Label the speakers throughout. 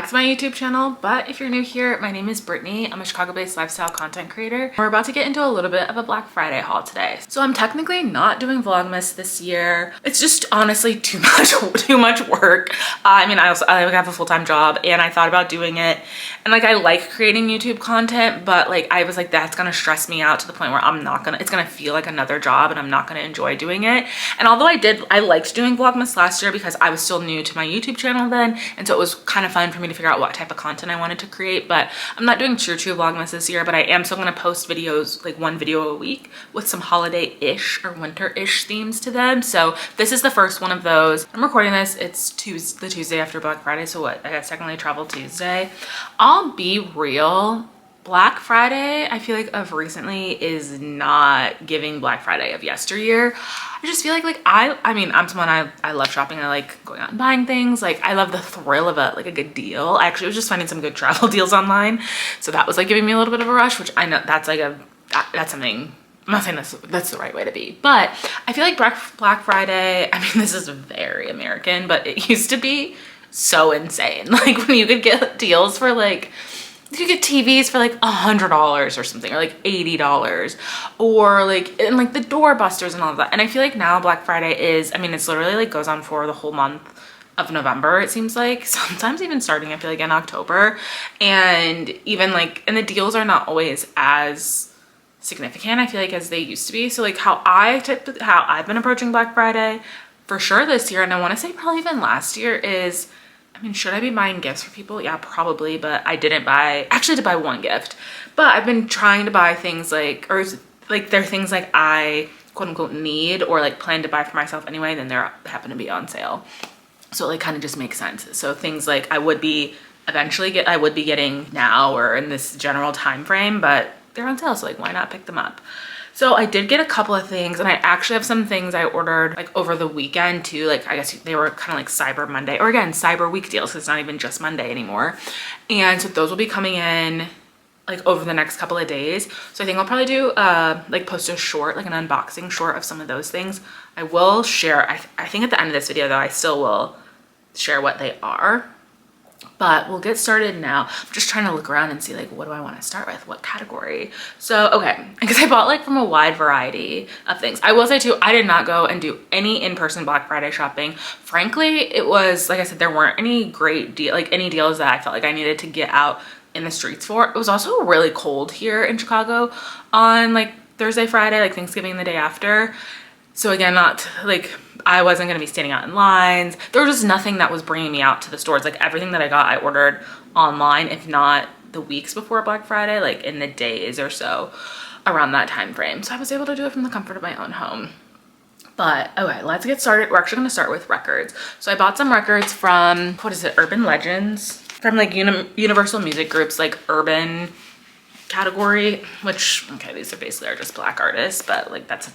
Speaker 1: back to my YouTube channel, but if you're new here, my name is Brittany. I'm a Chicago-based lifestyle content creator. We're about to get into a little bit of a Black Friday haul today. So I'm technically not doing Vlogmas this year. It's just honestly too much work. I mean, I have a full-time job and I thought about doing it. And like, I like creating YouTube content, but like, I was like, that's gonna stress me out to the point where it's gonna feel like another job and I'm not gonna enjoy doing it. And although I liked doing Vlogmas last year because I was still new to my YouTube channel then. And so it was kind of fun for me to figure out what type of content I wanted to create, but I'm not doing true Vlogmas this year, but I am still gonna post videos, like one video a week with some holiday-ish or winter-ish themes to them. So this is the first one of those. I'm recording this, it's the Tuesday after Black Friday, so what, I guess technically Travel Tuesday. I'll be real, Black Friday, I feel like of recently is not giving Black Friday of yesteryear. I just feel like I mean, I'm someone, I love shopping. I like going out and buying things. Like I love the thrill of a good deal. I actually was just finding some good travel deals online. So that was like giving me a little bit of a rush, which I know that's like that's something, I'm not saying that's the right way to be, but I feel like Black Friday, I mean, this is very American, but it used to be so insane. Like when you could get deals for like, you could get TVs for like $100 or something, or like $80, or like, and like the doorbusters and all of that. And I feel like now Black Friday is, I mean, it's literally like goes on for the whole month of November, it seems like, sometimes even starting, I feel like in October. And even like, and the deals are not always as significant, I feel like, as they used to be. So like how I've been approaching Black Friday for sure this year, and I want to say probably even last year, is, I mean, should I be buying gifts for people? Yeah, probably, but I didn't buy, actually I did buy one gift, but I've been trying to buy things like, or like they're things like I quote unquote need or like plan to buy for myself anyway, then they happen to be on sale. So it like kind of just makes sense. So things like I would be getting now or in this general time frame, but they're on sale, so like why not pick them up? So I did get a couple of things, and I actually have some things I ordered like over the weekend too. Like I guess they were kind of like Cyber Monday, or again, Cyber Week deals, because it's not even just Monday anymore. And so those will be coming in like over the next couple of days. So I think I'll probably do like post a short, like an unboxing short of some of those things. I will share, I think at the end of this video though, I still will share what they are. But we'll get started now. I'm just trying to look around and see like, what do I want to start with? What category? So, okay, because I bought like from a wide variety of things. I will say too, I did not go and do any in-person Black Friday shopping. Frankly, it was, like I said, there weren't any great any deals that I felt like I needed to get out in the streets for. It was also really cold here in Chicago on like Thursday, Friday, like Thanksgiving the day after. So again, not like, I wasn't gonna be standing out in lines. There was just nothing that was bringing me out to the stores. Like everything that I got, I ordered online, if not the weeks before Black Friday, like in the days or so around that time frame. So I was able to do it from the comfort of my own home. But okay, let's get started. We're actually gonna start with records. So I bought some records from, what is it, Urban Legends? From like Universal Music Group's like urban category, which, okay, these are basically just Black artists, but like that's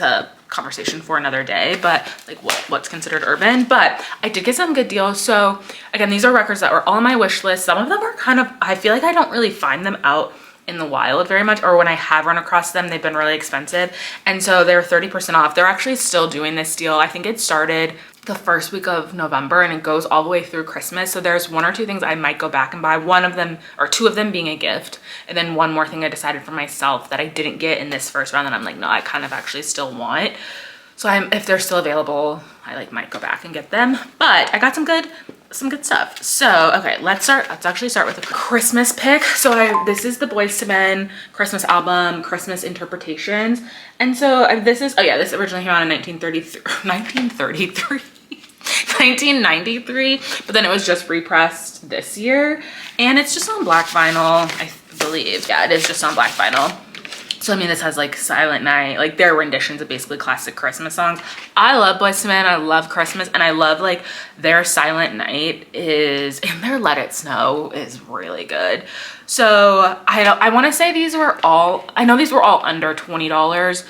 Speaker 1: a conversation for another day. But like what's considered urban. But I did get some good deals. So again, these are records that were all on my wish list. Some of them are kind of, I feel like I don't really find them out in the wild very much, or when I have run across them, they've been really expensive. And so they're 30% off. They're actually still doing this deal. I think it started the first week of November and it goes all the way through Christmas. So there's one or two things I might go back and buy, one of them or two of them being a gift, and then one more thing I decided for myself that I didn't get in this first round that I'm like, no, I kind of actually still want. So if they're still available, I like might go back and get them. But I got some good stuff. So okay, let's actually start with a Christmas pick. So this is the BÉIS Christmas album, Christmas Interpretations. And so this originally came out in 1993, but then it was just repressed this year, and it's just on black vinyl, I believe. Yeah, it is just on black vinyl. So I mean, this has like Silent Night, like their renditions of basically classic Christmas songs. I love BÉIS, I love Christmas, and I love like their Silent Night and their Let It Snow is really good. So I want to say these were all, I know these were all under $20.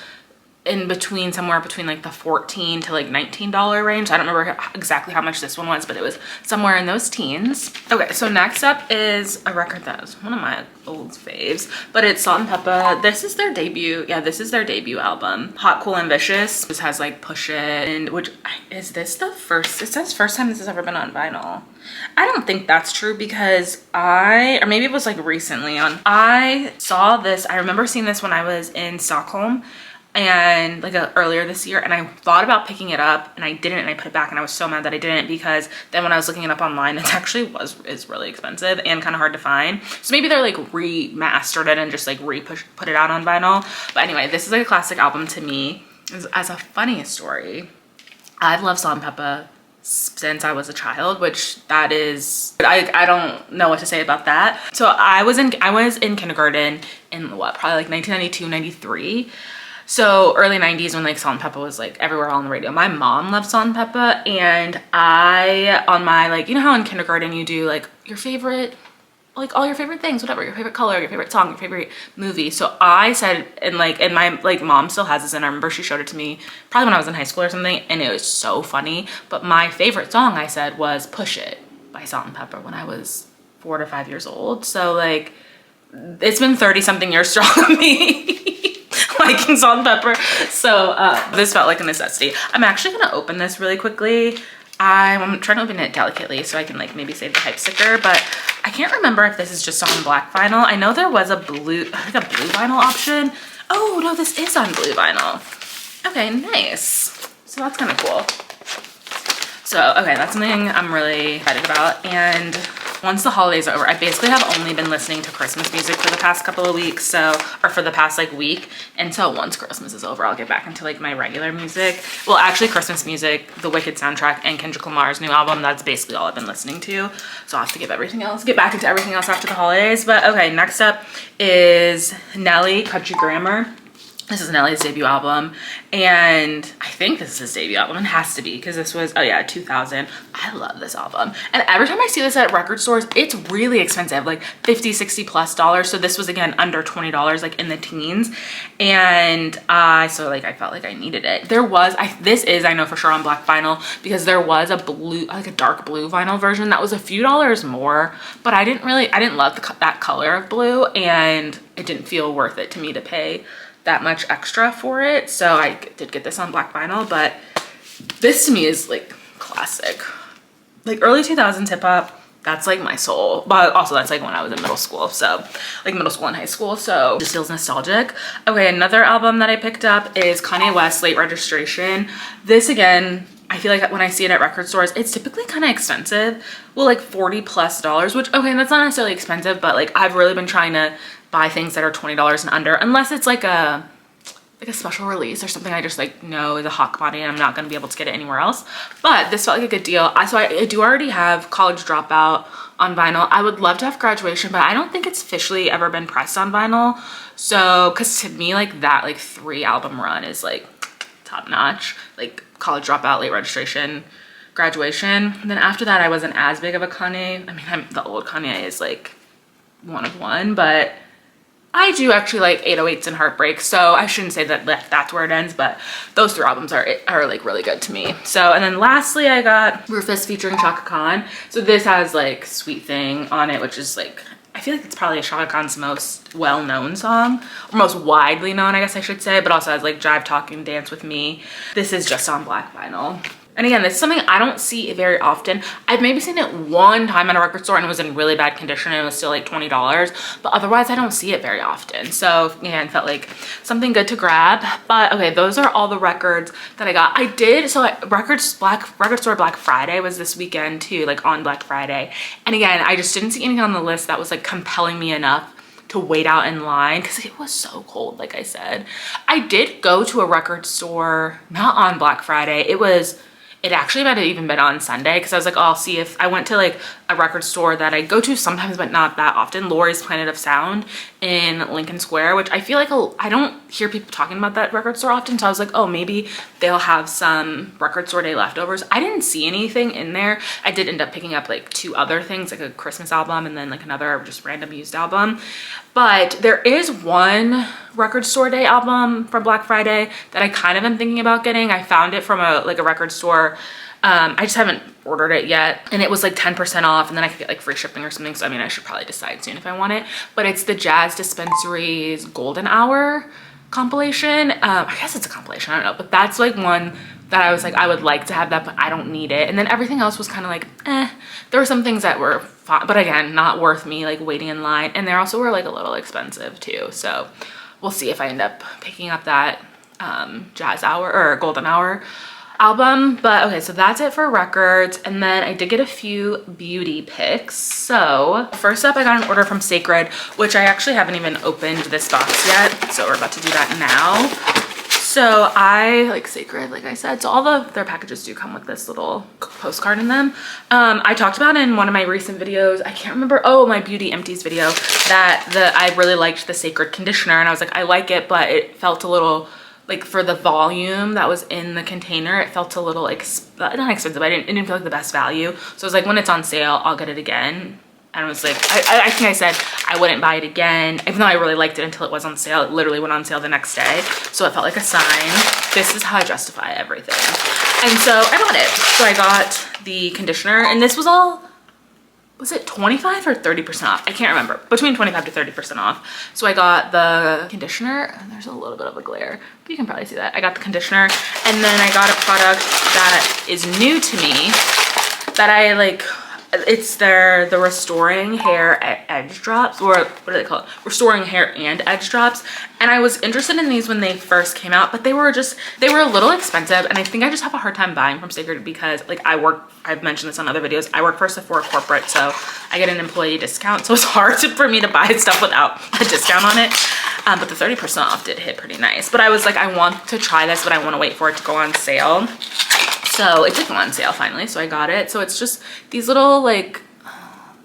Speaker 1: in between, somewhere between like the $14 to like $19 range. I don't remember exactly how much this one was, but it was somewhere in those teens. Okay, so next up is a record that was one of my old faves, but it's Salt and Peppa. This is their debut. Yeah, this is their debut album. Hot, Cool, Ambitious. This has like Push It, and which is this the first, it says first time this has ever been on vinyl. I don't think that's true because or maybe it was like recently I saw this, I remember seeing this when I was in Stockholm and like earlier this year, and I thought about picking it up and I didn't, and I put it back, and I was so mad that I didn't, because then when I was looking it up online, it actually is really expensive and kind of hard to find. So maybe they're like remastered it and just like put it out on vinyl. But anyway, this is like a classic album to me. As a funny story, I've loved Salt and Peppa since I was a child, which that is, I don't know what to say about that. So I was in kindergarten in what, probably like 1992, 93. So early 90s, when like Salt and Peppa was like everywhere on the radio. My mom loved Salt and Peppa, and I, on my, like, you know how in kindergarten you do like your favorite, like all your favorite things, whatever, your favorite color, your favorite song, your favorite movie. So I said, and my like mom still has this, and I remember she showed it to me probably when I was in high school or something, and it was so funny. But my favorite song, I said, was Push It by Salt and Peppa when I was 4 to 5 years old. So like, it's been 30 something years strong of me liking Salt and Pepper. So this felt like a necessity. I'm actually gonna open this really quickly. I'm trying to open it delicately so I can like maybe save the hype sticker, but I can't remember if this is just on black vinyl. I know there was a blue vinyl option. Oh no, this is on blue vinyl. Okay, nice. So that's kind of cool. So, okay, that's something I'm really excited about. And once the holidays are over, I basically have only been listening to Christmas music for the past couple of weeks, or for the past like week. And so once Christmas is over, I'll get back into like my regular music. Well, actually Christmas music, the Wicked soundtrack, and Kendrick Lamar's new album, that's basically all I've been listening to. So I'll have to get back into everything else after the holidays. But okay, next up is Nelly, Country Grammar. This is Nelly's debut album, and I think this is his debut album. It has to be, because this was, oh yeah, 2000. I love this album, and every time I see this at record stores, it's really expensive, like 50, 60 plus dollars. So this was again under $20, like in the teens, and so like I felt like I needed it. There was, this is, I know for sure, on black vinyl, because there was a blue, like a dark blue vinyl version that was a few dollars more, but I didn't love that color of blue, and it didn't feel worth it to me to pay that much extra for it. So I did get this on black vinyl, but this to me is like classic, like early 2000s hip hop. That's like my soul, but also that's like when I was in middle school, so like middle school and high school, so it just feels nostalgic. Okay, another album that I picked up is Kanye West, Late Registration. This again, I feel like when I see it at record stores, it's typically kind of expensive. Well, like $40 plus, which, okay, that's not necessarily expensive, but like I've really been trying to buy things that are $20 and under, unless it's like a special release or something I just like know is a hot commodity and I'm not going to be able to get it anywhere else. But this felt like a good deal. So I do already have College Dropout on vinyl. I would love to have Graduation, but I don't think it's officially ever been pressed on vinyl. So, because to me, like that like 3 album run is like top notch. Like College Dropout, Late Registration, Graduation. And then after that, I wasn't as big of a Kanye. I mean, the old Kanye is like one of one, but I do actually like 808s and Heartbreak, so I shouldn't say that that's where it ends, but those 3 albums are like really good to me. So, and then lastly I got Rufus featuring Chaka Khan. So this has like Sweet Thing on it, which is like, I feel like it's probably Chaka Khan's most well-known song, or most widely known, I guess I should say, but also has like Jive Talk and Dance With Me. This is just on black vinyl. And again, this is something I don't see very often. I've maybe seen it one time at a record store and it was in really bad condition and it was still like $20, but otherwise I don't see it very often. So again, felt like something good to grab. But okay, those are all the records that I got. Record Store Black Friday was this weekend too, like on Black Friday. And again, I just didn't see anything on the list that was like compelling me enough to wait out in line because it was so cold, like I said. I did go to a record store, not on Black Friday. It actually might have even been on Sunday, because I was like, oh, I'll see if I went to like a record store that I go to sometimes, but not that often, Lori's Planet of Sound in Lincoln Square, which I feel like I don't hear people talking about that record store often. So I was like, oh, maybe they'll have some record store day leftovers. I didn't see anything in there. I did end up picking up like 2 other things, like a Christmas album and then like another just random used album. But there is one record store day album from Black Friday that I kind of am thinking about getting. I found it from a record store. I just haven't ordered it yet, and it was like 10% off, and then I could get like free shipping or something. So I mean, I should probably decide soon if I want it. But it's the Jazz Dispensary's Golden Hour compilation. I guess it's a compilation, I don't know, but that's like one that I was like, I would like to have that, but I don't need it. And then everything else was kind of like, there were some things that were fine, but again, not worth me like waiting in line. And they also were like a little expensive too. So we'll see if I end up picking up that Jazz Hour or Golden Hour album. But okay, so that's it for records. And then I did get a few beauty picks. So first up, I got an order from Cécred, which I actually haven't even opened this box yet. So we're about to do that now. So I like Cécred, like I said, so all their packages do come with this little postcard in them. I talked about in one of my recent videos, I can't remember, oh, my Beauty Empties video, that I really liked the Cécred conditioner, and I was like, I like it, but it felt a little, like for the volume that was in the container, it felt a little, not expensive, but it didn't feel like the best value. So I was like, when it's on sale, I'll get it again. And I was like, I think I said I wouldn't buy it again, even though I really liked it until it was on sale. It literally went on sale the next day. So it felt like a sign. This is how I justify everything. And so I bought it. So I got the conditioner, and this was all, was it 25 or 30% off? I can't remember, between 25 to 30% off. So I got the conditioner, and there's a little bit of a glare, but you can probably see that. I got the conditioner, and then I got a product that is new to me that I like. It's the Restoring Hair Edge Drops, or what do they call it? Restoring Hair and Edge Drops. And I was interested in these when they first came out, but they were a little expensive. And I think I just have a hard time buying from Cécred because like I've mentioned this on other videos, I work for Sephora corporate, so I get an employee discount. So it's hard for me to buy stuff without a discount on it. But the 30% off did hit pretty nice. But I was like, I want to try this, but I want to wait for it to go on sale. So it did go on sale finally, so I got it. So it's just these little like,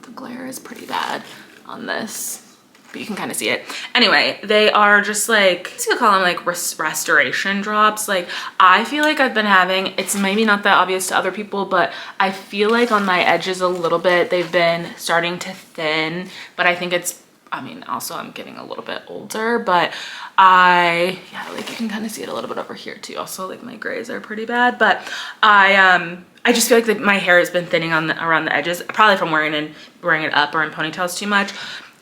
Speaker 1: the glare is pretty bad on this, but you can kind of see it. Anyway, they are just like, I guess you could call them like restoration drops. Like I feel like I've been having, it's maybe not that obvious to other people, but I feel like on my edges a little bit, they've been starting to thin, but I think it's, I mean, also I'm getting a little bit older, but yeah, like you can kind of see it a little bit over here too. Also, like my grays are pretty bad, but I just feel like my hair has been thinning around the edges, probably from wearing it up or in ponytails too much.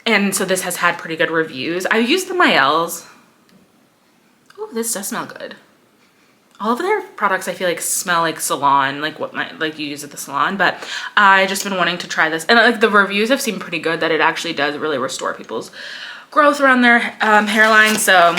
Speaker 1: And so this has had pretty good reviews. I used the Mael's. Oh, this does smell good. All of their products I feel like smell like salon, like like you use at the salon, but I just been wanting to try this, and like the reviews have seemed pretty good that it actually does really restore people's growth around their hairline. So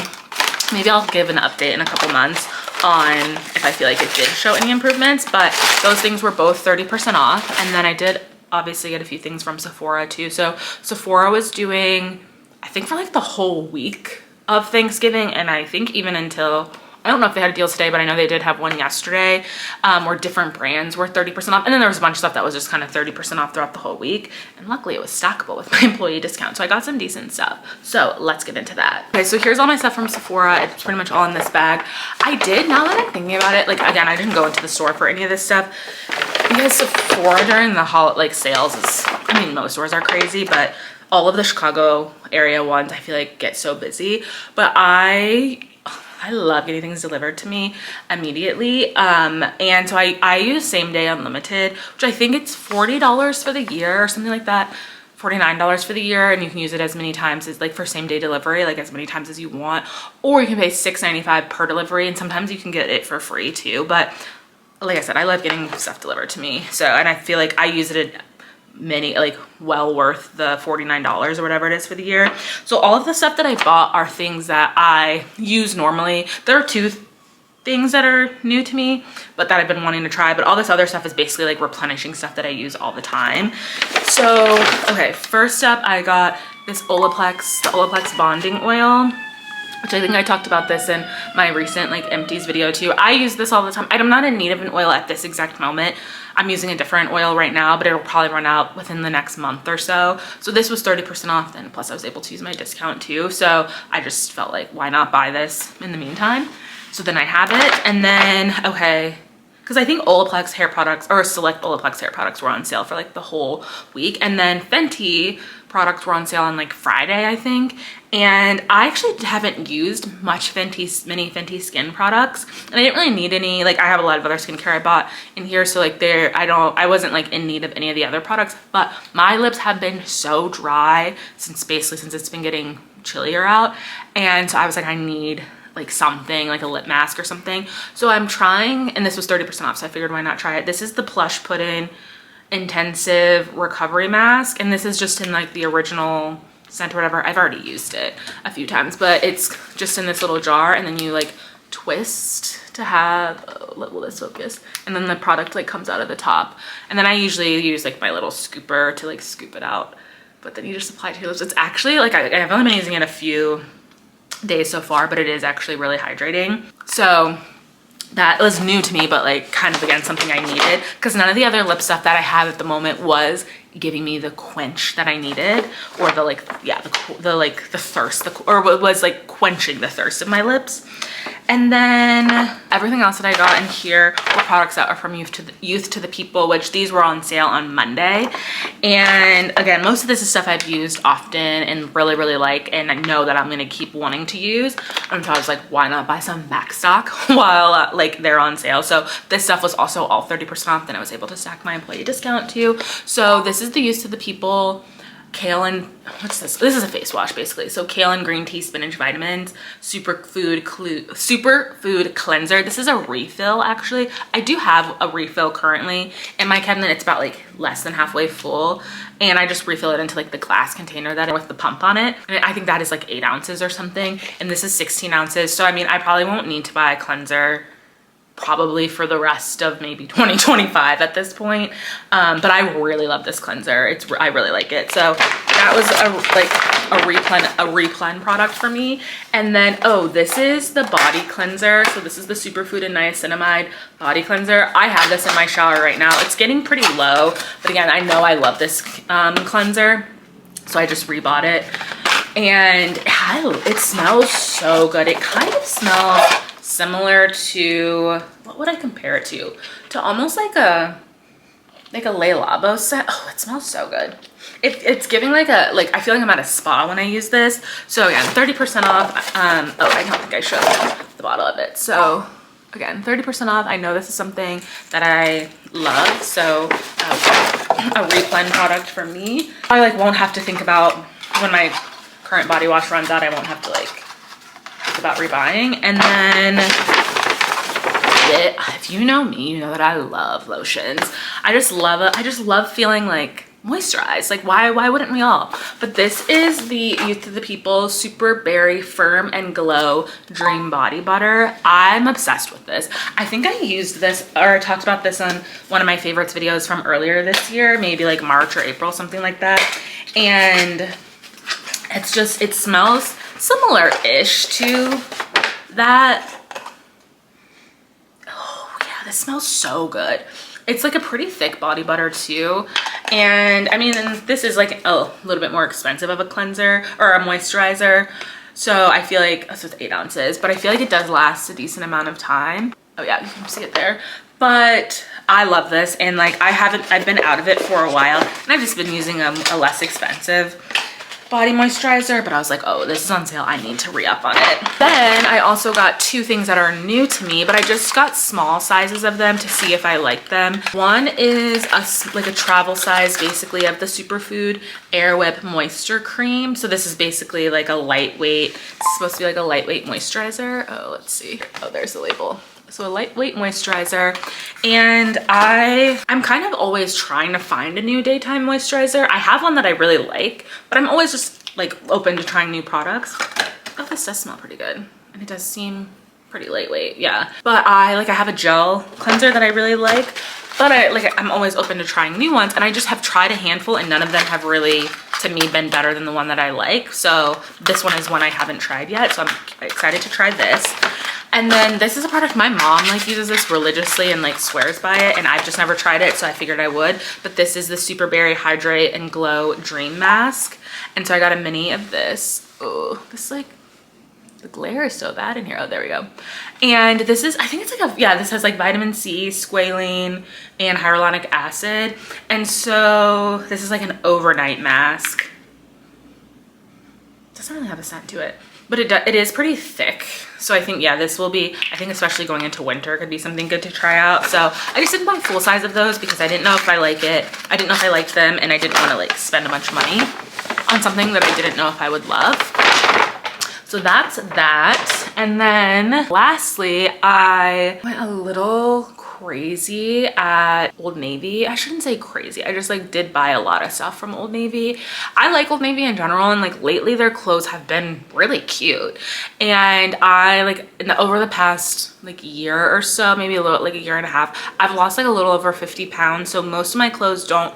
Speaker 1: maybe I'll give an update in a couple months on if I feel like it did show any improvements. But those things were both 30% off, and then I did obviously get a few things from Sephora too. So Sephora was doing, I think for like the whole week of Thanksgiving, and I think even until, I don't know if they had a deal today, but I know they did have one yesterday where different brands were 30% off. And then there was a bunch of stuff that was just kind of 30% off throughout the whole week. And luckily it was stackable with my employee discount. So I got some decent stuff. So let's get into that. Okay, so here's all my stuff from Sephora. It's pretty much all in this bag. I did, now that I'm thinking about it, like again, I didn't go into the store for any of this stuff because Sephora during the sales is, I mean, most stores are crazy, but all of the Chicago area ones I feel like get so busy. But I love getting things delivered to me immediately. And so I use Same Day Unlimited, which I think it's $40 for the year or something like that. $49 for the year, and you can use it as many times as like for same day delivery, like as many times as you want, or you can pay $6.95 per delivery, and sometimes you can get it for free too. But like I said, I love getting stuff delivered to me. So, and I feel like I use it at many, like well worth the $49 or whatever it is for the year. So all of the stuff that I bought are things that I use normally. There are two things that are new to me, but that I've been wanting to try, but all this other stuff is basically like replenishing stuff that I use all the time. So, okay, first up, I got this the Olaplex bonding oil, which I think I talked about this in my recent like empties video too. I use this all the time. I'm not in need of an oil at this exact moment. I'm using a different oil right now, but it'll probably run out within the next month or so. So this was 30% off then, plus I was able to use my discount too. So I just felt like, why not buy this in the meantime? So then I have it. And then, okay, because I think Olaplex hair products or select Olaplex hair products were on sale for like the whole week. And then Fenty products were on sale on like Friday, I think. And I actually haven't used much many Fenty skin products, and I didn't really need any. Like I have a lot of other skincare I bought in here, so like I wasn't like in need of any of the other products, but my lips have been so dry since it's been getting chillier out. And so I was like, I need like something, like a lip mask or something. So I'm trying, and this was 30% off, so I figured why not try it. This is the Plush Pudding Intensive Recovery Mask, and this is just in like the original scent or whatever. I've already used it a few times, but it's just in this little jar, and then you like twist to have, will this focus? And then the product like comes out of the top. And then I usually use like my little scooper to like scoop it out, but then you just apply it to your lips. It's actually like, I've only been using it a few days so far, but it is actually really hydrating. So that was new to me, but like kind of again something I needed, because none of the other lip stuff that I have at the moment was giving me the quench that I needed, or the like, yeah, the thirst, or was like quenching the thirst of my lips. And then everything else that I got in here were products that are from Youth to the People, which these were on sale on Monday. And again, most of this is stuff I've used often and really, really like, and I know that I'm gonna keep wanting to use. And so I was like, why not buy some back stock while like they're on sale? So this stuff was also all 30% off. Then I was able to stack my employee discount too. So this is the Youth to the People kale and, what's this? This is a face wash basically. So kale and green tea, spinach, vitamins, superfood cleanser. This is a refill actually. I do have a refill currently in my cabinet. It's about like less than halfway full, and I just refill it into like the glass container that with the pump on it. And I think that is like 8 ounces or something, and this is 16 ounces. So I mean, I probably won't need to buy a cleanser probably for the rest of maybe 2025 at this point, but I really love this cleanser. I really like it. So that was a replen product for me. And then, oh, this is the body cleanser. So this is the Superfood and Niacinamide body cleanser. I have this in my shower right now. It's getting pretty low, but again, I know I love this cleanser, so I just rebought it. And it smells so good. It kind of smells similar to, what would I compare it to? To almost like a Le Labo scent. Oh, it smells so good. It's giving like I feel like I'm at a spa when I use this. So again, 30% off. Oh, I don't think I showed the bottle of it. So again, 30% off. I know this is something that I love. So a replen product for me. I like won't have to think about when my current body wash runs out. I won't have to like think about rebuying. And then if you know me, you know that I love lotions. I just love it. I just love feeling like moisturized. Like why wouldn't we all? But this is the Youth to the People Super Berry Firm and Glow Dream Body Butter. I'm obsessed with this. I think I used this or talked about this on one of my favorites videos from earlier this year, maybe like March or April, something like that. And it's just, it smells similar-ish to that. Oh yeah, this smells so good. It's like a pretty thick body butter too. And I mean, this is like a little bit more expensive of a cleanser or a moisturizer. So I feel like, so it's 8 ounces, but I feel like it does last a decent amount of time. Oh yeah, you can see it there. But I love this, and like I've been out of it for a while, and I've just been using a less expensive body moisturizer, but I was like, oh, this is on sale, I need to re-up on it. Then I also got 2 things that are new to me, but I just got small sizes of them to see if I like them. One is like a travel size basically of the Superfood Air Whip Moisture Cream. So this is basically like a lightweight, it's supposed to be like a lightweight moisturizer. Oh, let's see. Oh, there's the label. So a lightweight moisturizer, and I'm kind of always trying to find a new daytime moisturizer. I have one that I really like, but I'm always just like open to trying new products. Oh, this does smell pretty good, and it does seem pretty lightweight, yeah. But I have a gel cleanser that I really like, but I'm always open to trying new ones, and I just have tried a handful, and none of them have really, to me, been better than the one that I like. So this one is one I haven't tried yet, so I'm excited to try this. And then this is a product my mom uses this religiously and swears by it, and I've just never tried it, so I figured I would. But this is the Super Berry Hydrate and Glow Dream Mask, and so I got a mini of this. Oh, this The glare is so bad in here. Oh, there we go. And this is, I think it's like a, yeah, this has like vitamin C, squalene, and hyaluronic acid. And so this is like an overnight mask. Doesn't really have a scent to it, but it is pretty thick. So I think, yeah, this will be, I think especially going into winter could be something good to try out. So I just didn't buy full size of those because I didn't know if I like it. I didn't know if I liked them, and I didn't want to like spend a bunch of money on something that I didn't know if I would love. So that's that. And then lastly, I went a little crazy at Old Navy. I shouldn't say crazy. I just like did buy a lot of stuff from Old Navy. I like Old Navy in general, and like lately their clothes have been really cute. And I like over the past like year or so, maybe a little like a year and a half, I've lost like a little over 50 pounds. So most of my clothes don't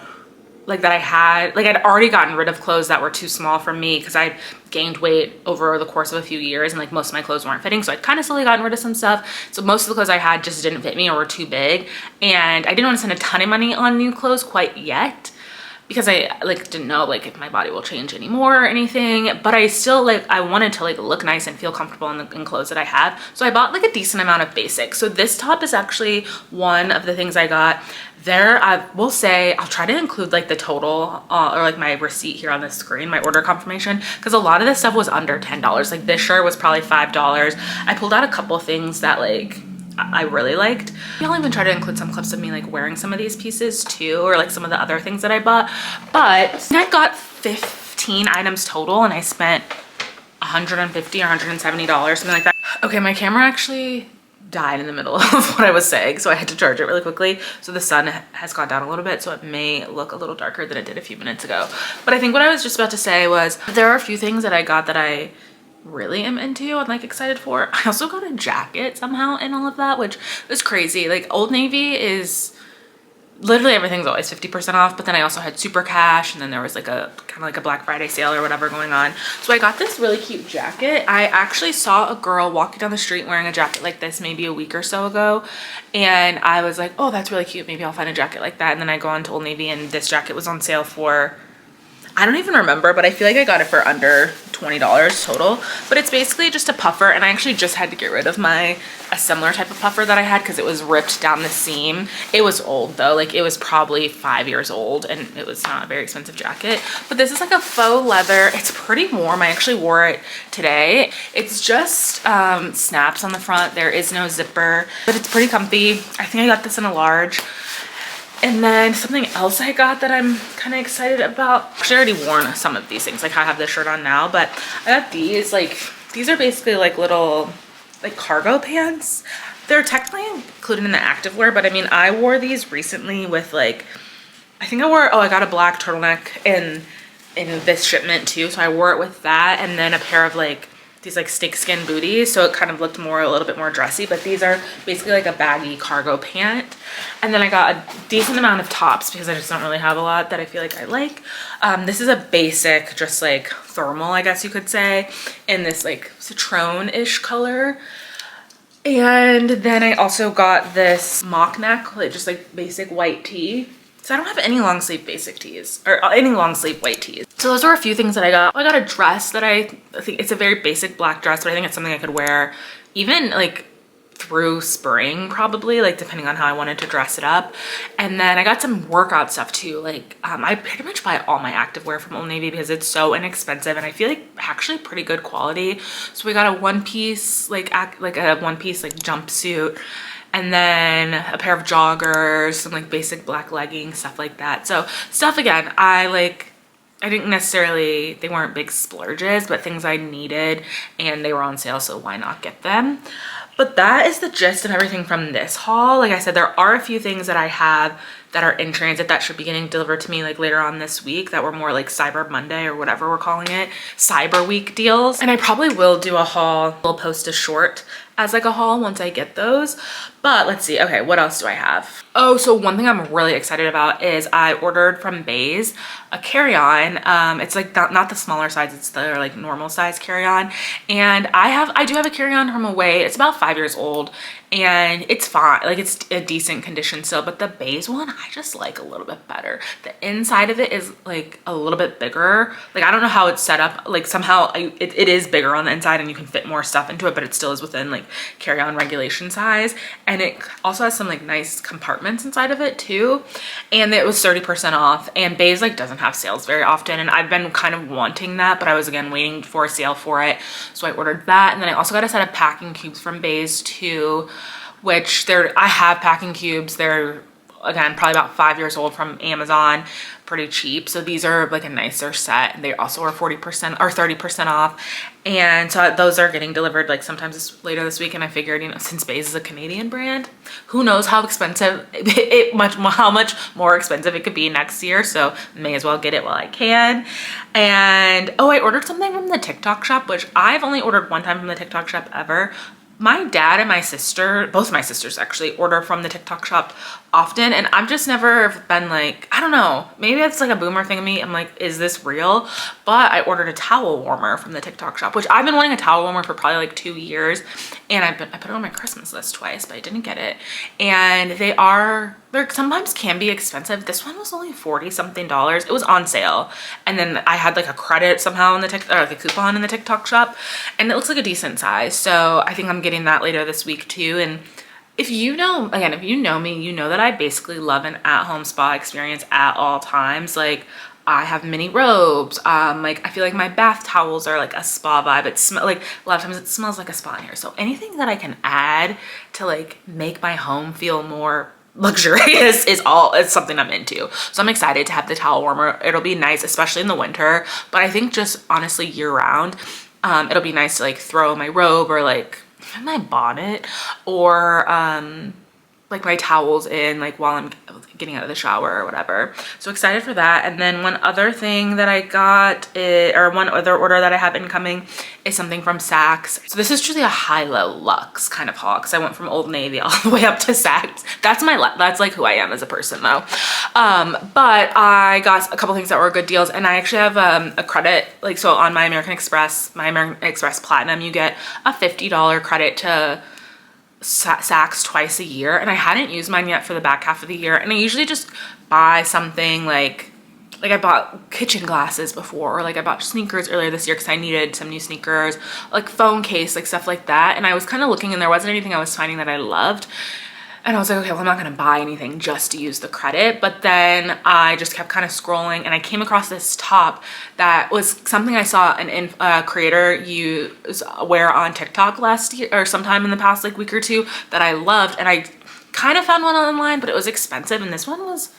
Speaker 1: like that I had, like I'd already gotten rid of clothes that were too small for me because I'd gained weight over the course of a few years, and like most of my clothes weren't fitting. So I'd kind of slowly gotten rid of some stuff. So most of the clothes I had just didn't fit me or were too big. And I didn't want to spend a ton of money on new clothes quite yet, because I like didn't know like if my body will change anymore or anything. But I still like, I wanted to like look nice and feel comfortable in clothes that I have. So I bought like a decent amount of basics. So this top is actually one of the things I got. There, I will say, I'll try to include like the total or like my receipt here on the screen, my order confirmation, because a lot of this stuff was under $10. Like this shirt was probably $5. I pulled out a couple things that like I really liked. I'll even try to include some clips of me like wearing some of these pieces too, or like some of the other things that I bought. But I got 15 items total, and I spent $150 or $170, something like that. Okay, my camera actually died in the middle of what I was saying, so I had to charge it really quickly. So the sun has gone down a little bit, so it may look a little darker than it did a few minutes ago. But I think what I was just about to say was there are a few things that I got that I really am into and like excited for. I also got a jacket somehow in all of that, which was crazy. Like Old Navy is literally everything's always 50% off, but then I also had super cash, and then there was like a kind of like a Black Friday sale or whatever going on. So I got this really cute jacket. I actually saw a girl walking down the street wearing a jacket like this maybe a week or so ago, and I was like, oh, that's really cute, maybe I'll find a jacket like that. And then I go on to Old Navy, and this jacket was on sale for, I don't even remember, but I feel like I got it for under $20 total. But it's basically just a puffer, and I actually just had to get rid of a similar type of puffer that I had because it was ripped down the seam. It was old though, like it was probably 5 years old, and it was not a very expensive jacket. But this is like a faux leather. It's pretty warm. I actually wore it today. It's just snaps on the front. There is no zipper, but it's pretty comfy. I think I got this in a large. And then something else I got that I'm kind of excited about. Actually, I already worn some of these things. Like I have this shirt on now, but I got these. Like these are basically like little like cargo pants. They're technically included in the activewear, but I mean, I wore these recently with like, I think I got a black turtleneck in this shipment too. So I wore it with that, and then a pair of like these like snakeskin booties, so it kind of looked a little bit more dressy. But these are basically like a baggy cargo pant. And then I got a decent amount of tops because I just don't really have a lot that I feel like I like. This is a basic, just like thermal, I guess you could say, in this like citron-ish color. And then I also got this mock neck, like just like basic white tee. So I don't have any long sleeve basic tees or any long sleeve white tees. So those are a few things that I got. I got a dress that I think it's a very basic black dress, but I think it's something I could wear even like through spring probably, like depending on how I wanted to dress it up. And then I got some workout stuff too. Like I pretty much buy all my activewear from Old Navy because it's so inexpensive, and I feel like actually pretty good quality. So we got a one-piece like a one-piece like jumpsuit, and then a pair of joggers, some like basic black leggings, stuff like that. So stuff, again, I didn't necessarily, they weren't big splurges, but things I needed, and they were on sale, so why not get them? But that is the gist of everything from this haul. Like I said, there are a few things that I have that are in transit that should be getting delivered to me like later on this week that were more like Cyber Monday or whatever we're calling it, Cyber Week deals. And I probably will do a haul. I'll post a short as like a haul once I get those. But let's see. Okay, what else do I have? Oh, so one thing I'm really excited about is I ordered from BÉIS a carry-on. It's like not the smaller size, it's the like normal size carry-on. And I do have a carry-on from away. It's about 5 years old and it's fine. Like it's a decent condition still, but the BÉIS one I just like a little bit better. The inside of it is like a little bit bigger. Like I don't know how it's set up. Like somehow it is bigger on the inside and you can fit more stuff into it, but it still is within like carry-on regulation size. And it also has some like nice compartments inside of it too. And it was 30% off, and BÉIS like doesn't have sales very often. And I've been kind of wanting that, but I was again waiting for a sale for it. So I ordered that. And then I also got a set of packing cubes from BÉIS too, which I have packing cubes. They're again probably about 5 years old from Amazon, pretty cheap. So these are like a nicer set, and they also are 40% or 30% off. And so those are getting delivered like sometimes later this week. And I figured, you know, since BÉIS is a Canadian brand, who knows how expensive how much more expensive it could be next year. So may as well get it while I can. And oh, I ordered something from the TikTok shop, which I've only ordered one time from the TikTok shop ever. My dad and my sister, both my sisters actually, order from the TikTok shop often, and I've just never been like, I don't know, maybe it's like a boomer thing of me. I'm like, is this real? But I ordered a towel warmer from the TikTok shop, which I've been wanting a towel warmer for probably like 2 years, and I put it on my Christmas list twice, but I didn't get it. And they sometimes can be expensive. This one was only $40 something. It was on sale, and then I had like a credit somehow in the like a coupon in the TikTok shop, and it looks like a decent size. So I think I'm getting that later this week too. And if you know, again, if you know me, you know that I basically love an at-home spa experience at all times. Like I have mini robes. Like I feel like my bath towels are like a spa vibe. Like a lot of times it smells like a spa in here. So anything that I can add to like make my home feel more luxurious is something I'm into. So I'm excited to have the towel warmer. It'll be nice, especially in the winter, but I think just honestly year round, it'll be nice to like throw my robe or like my bonnet or like my towels in like while I'm getting out of the shower or whatever. So excited for that. And then one other thing that I got or one other order that I have incoming is something from Saks. So this is truly a high-low luxe kind of haul because I went from Old Navy all the way up to Saks. That's like who I am as a person though. But I got a couple things that were good deals, and I actually have a credit, like so on my American Express Platinum, you get a $50 credit to Saks twice a year, and I hadn't used mine yet for the back half of the year. And I usually just buy something like I bought kitchen glasses before, or like I bought sneakers earlier this year because I needed some new sneakers, like phone case, like stuff like that. And I was kind of looking and there wasn't anything I was finding that I loved. And I was like, okay, well, I'm not gonna buy anything just to use the credit. But then I just kept kind of scrolling, and I came across this top that was something I saw a creator wear on TikTok last year or sometime in the past like week or two that I loved. And I kind of found one online, but it was expensive. And this one was,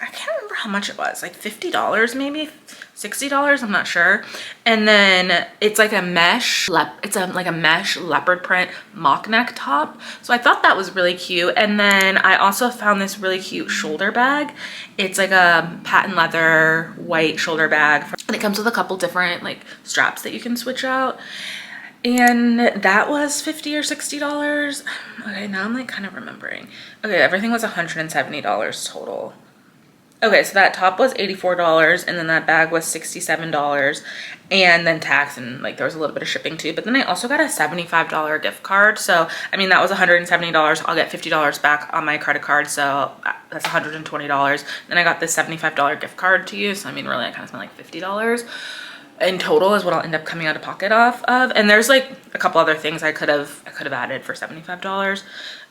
Speaker 1: I can't remember how much it was, like $50 maybe, $60, I'm not sure. And then it's like a mesh, like a mesh leopard print mock neck top. So I thought that was really cute. And then I also found this really cute shoulder bag. It's like a patent leather white shoulder bag, and it comes with a couple different like straps that you can switch out. And that was $50 or $60. Okay, now I'm like kind of remembering. Okay, everything was $170 total. Okay, so that top was $84, and then that bag was $67, and then tax, and like there was a little bit of shipping too. But then I also got a $75 gift card. So I mean, that was $170. I'll get $50 back on my credit card, so that's $120. Then I got this $75 gift card to use. So I mean, really, I kind of spent like $50 in total is what I'll end up coming out of pocket off of. And there's like a couple other things I could have added for $75.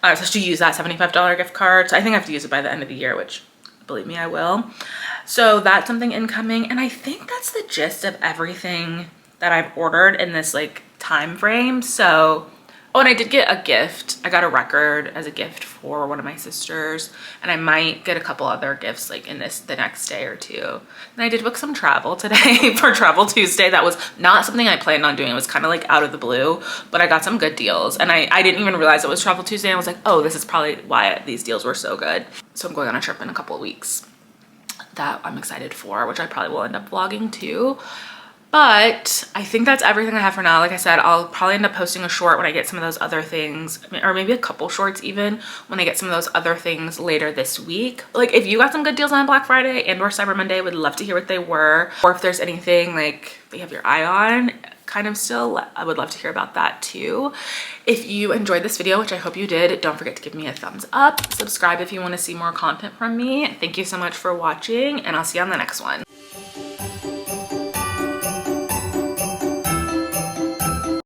Speaker 1: So to use that $75 gift card. So I think I have to use it by the end of the year, which believe me, I will. So that's something incoming. And I think that's the gist of everything that I've ordered in this like time frame. So, oh, and I did get a gift. I got a record as a gift for one of my sisters, and I might get a couple other gifts like in the next day or two. And I did book some travel today for Travel Tuesday. That was not something I planned on doing. It was kind of like out of the blue, but I got some good deals, and I didn't even realize it was Travel Tuesday. I was like, oh, this is probably why these deals were so good. So I'm going on a trip in a couple of weeks that I'm excited for, which I probably will end up vlogging too. But I think that's everything I have for now. Like I said, I'll probably end up posting a short when I get some of those other things, or maybe a couple shorts even when I get some of those other things later this week. Like if you got some good deals on Black Friday and or Cyber Monday, would love to hear what they were, or if there's anything like that you have your eye on kind of still, I would love to hear about that too. If you enjoyed this video, which I hope you did, don't forget to give me a thumbs up, subscribe if you want to see more content from me. Thank you so much for watching, and I'll see you on the next one.